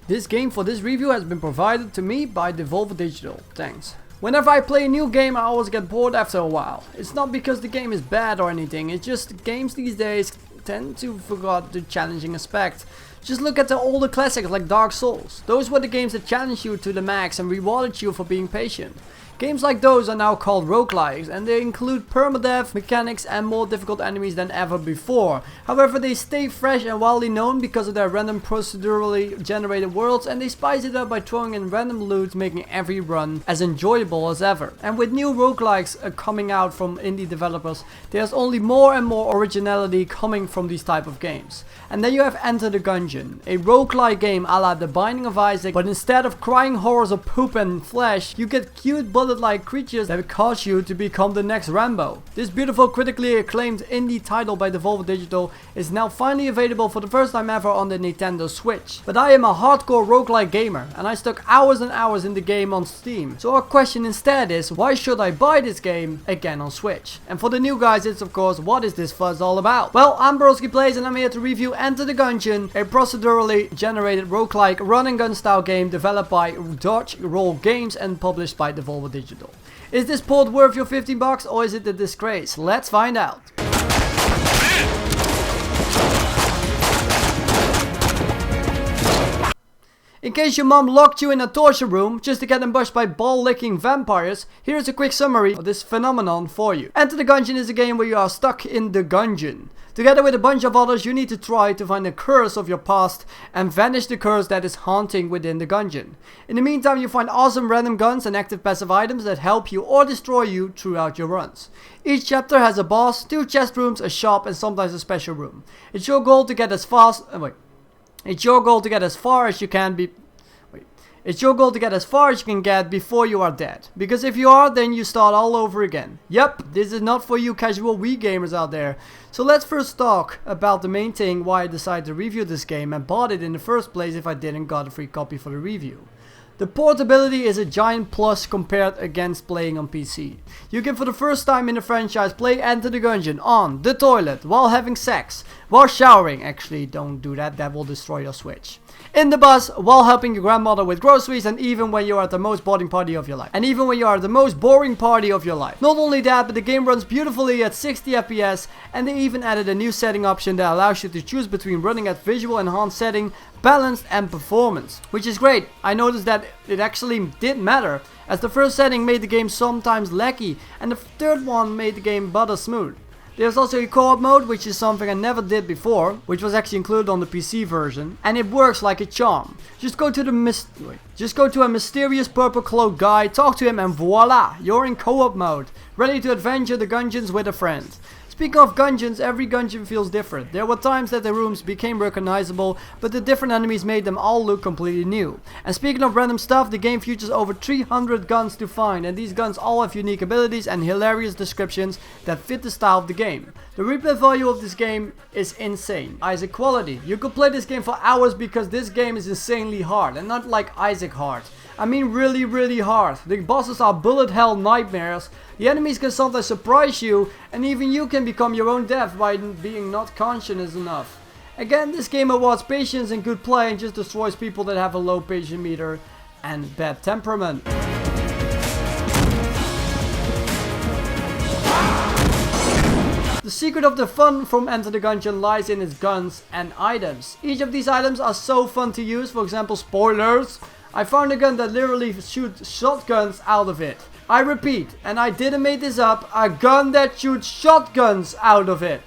This game for this review has been provided to me by Devolver Digital. Thanks. Whenever I play a new game, I always get bored after a while. It's not because the game is bad or anything, it's just games these days tend to forget the challenging aspect. Just look at the older classics like Dark Souls. Those were the games that challenged you to the max and rewarded you for being patient. Games like those are now called roguelikes, and they include permadeath, mechanics and more difficult enemies than ever before. However, they stay fresh and widely known because of their random procedurally generated worlds, and they spice it up by throwing in random loot, making every run as enjoyable as ever. And with new roguelikes coming out from indie developers, there's only more and more originality coming from these type of games. And then you have Enter the Gungeon, a roguelike game a la The Binding of Isaac, but instead of crying horrors of poop and flesh, you get cute bullet-like creatures that cause you to become the next Rambo. This beautiful, critically acclaimed indie title by Devolver Digital is now finally available for the first time ever on the Nintendo Switch. But I am a hardcore roguelike gamer, and I stuck hours and hours in the game on Steam. So our question instead is, why should I buy this game again on Switch? And for the new guys, it's of course, what is this fuzz all about? Well, I'm BroskiPlays and I'm here to review Enter the Gungeon, a procedurally generated roguelike run and gun style game developed by Dodge Roll Games and published by Devolver Digital. Is this port worth your $15 or is it a disgrace? Let's find out. In case your mom locked you in a torture room just to get ambushed by ball-licking vampires, here's a quick summary of this phenomenon for you. Enter the Gungeon is a game where you are stuck in the gungeon. Together with a bunch of others, you need to try to find the curse of your past and vanish the curse that is haunting within the gungeon. In the meantime, you find awesome random guns and active passive items that help you or destroy you throughout your runs. Each chapter has a boss, 2 chest rooms, a shop and sometimes a special room. It's your goal to get as fast... It's your goal to get as far as you can It's your goal to get as far as you can get before you are dead. Because if you are, then you start all over again. Yep, this is not for you casual Wii gamers out there. So let's first talk about the main thing why I decided to review this game and bought it in the first place if I didn't got a free copy for the review. The portability is a giant plus compared against playing on PC. You can for the first time in the franchise play Enter the Gungeon on the toilet, while having sex, while showering, actually don't do that, that will destroy your Switch. In the bus, while helping your grandmother with groceries, and even when you are at the most boring party of your life. Not only that, but the game runs beautifully at 60 FPS, and they even added a new setting option that allows you to choose between running at visual enhanced setting, balanced and performance. Which is great. I noticed that it actually did matter, as the first setting made the game sometimes laggy, and the third one made the game butter smooth. There's also a co-op mode, which is something I never did before, which was actually included on the PC version, and it works like a charm. Just go to a mysterious purple cloaked guy, talk to him, and voila, you're in co-op mode, ready to adventure the gungeons with a friend. Speaking of gungeons, every gungeon feels different. There were times that the rooms became recognizable, but the different enemies made them all look completely new. And speaking of random stuff, the game features over 300 guns to find, and these guns all have unique abilities and hilarious descriptions that fit the style of the game. The replay value of this game is insane. Isaac quality. You could play this game for hours because this game is insanely hard, and not like Isaac hard. I mean really hard. The bosses are bullet hell nightmares, the enemies can sometimes surprise you, and even you can become your own death by being not conscious enough. Again, this game awards patience and good play and just destroys people that have a low patience meter and bad temperament. The secret of the fun from Enter the Gungeon lies in its guns and items. Each of these items are so fun to use. For example, spoilers. I found a gun that literally shoots shotguns out of it. I repeat, and I didn't make this up, a gun that shoots shotguns out of it.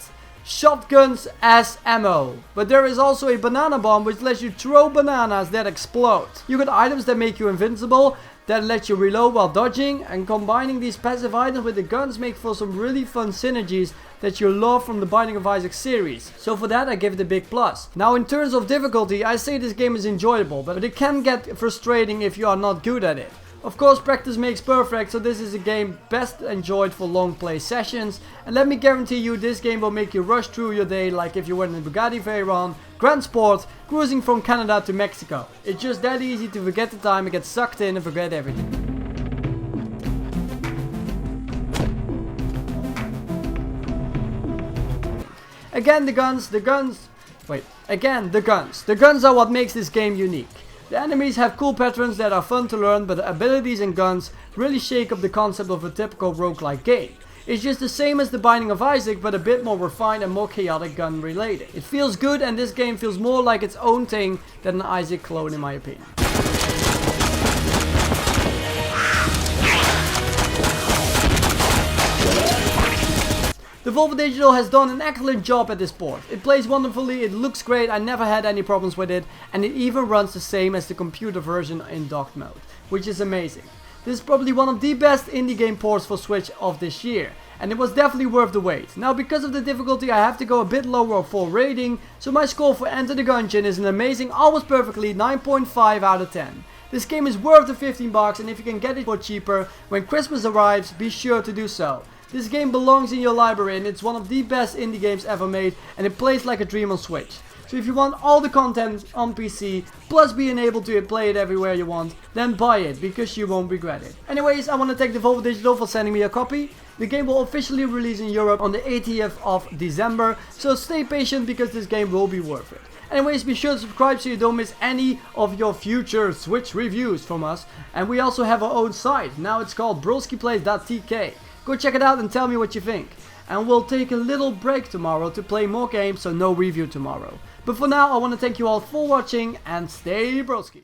Shotguns as ammo. But there is also a banana bomb which lets you throw bananas that explode. You got items that make you invincible, that let you reload while dodging, and combining these passive items with the guns make for some really fun synergies that you love from the Binding of Isaac series. So for that I give it a big plus. Now in terms of difficulty, I say this game is enjoyable, but it can get frustrating if you are not good at it. Of course, practice makes perfect, so this is a game best enjoyed for long play sessions. And let me guarantee you, this game will make you rush through your day like if you were in a Bugatti Veyron, Grand Sport, cruising from Canada to Mexico. It's just that easy to forget the time and get sucked in and forget everything. Again, the guns are what makes this game unique. The enemies have cool patterns that are fun to learn, but the abilities and guns really shake up the concept of a typical roguelike game. It's just the same as The Binding of Isaac, but a bit more refined and more chaotic gun related. It feels good, and this game feels more like its own thing than an Isaac clone in my opinion. Devolver Digital has done an excellent job at this port. It plays wonderfully, it looks great, I never had any problems with it, and it even runs the same as the computer version in docked mode, which is amazing. This is probably one of the best indie game ports for Switch of this year, and it was definitely worth the wait. Now, because of the difficulty, I have to go a bit lower for rating, so my score for Enter the Gungeon is an amazing, almost perfectly 9.5 out of 10. This game is worth the 15 bucks, and if you can get it for cheaper when Christmas arrives, be sure to do so. This game belongs in your library, and it's one of the best indie games ever made, and it plays like a dream on Switch. So if you want all the content on PC, plus being able to play it everywhere you want, then buy it, because you won't regret it. Anyways, I want to thank Devolver Digital for sending me a copy. The game will officially release in Europe on the 80th of December, so stay patient because this game will be worth it. Anyways, be sure to subscribe so you don't miss any of your future Switch reviews from us. And we also have our own site, now it's called BroskiPlays.tk. Go check it out and tell me what you think. And we'll take a little break tomorrow to play more games, so no review tomorrow. But for now, I want to thank you all for watching and stay broski.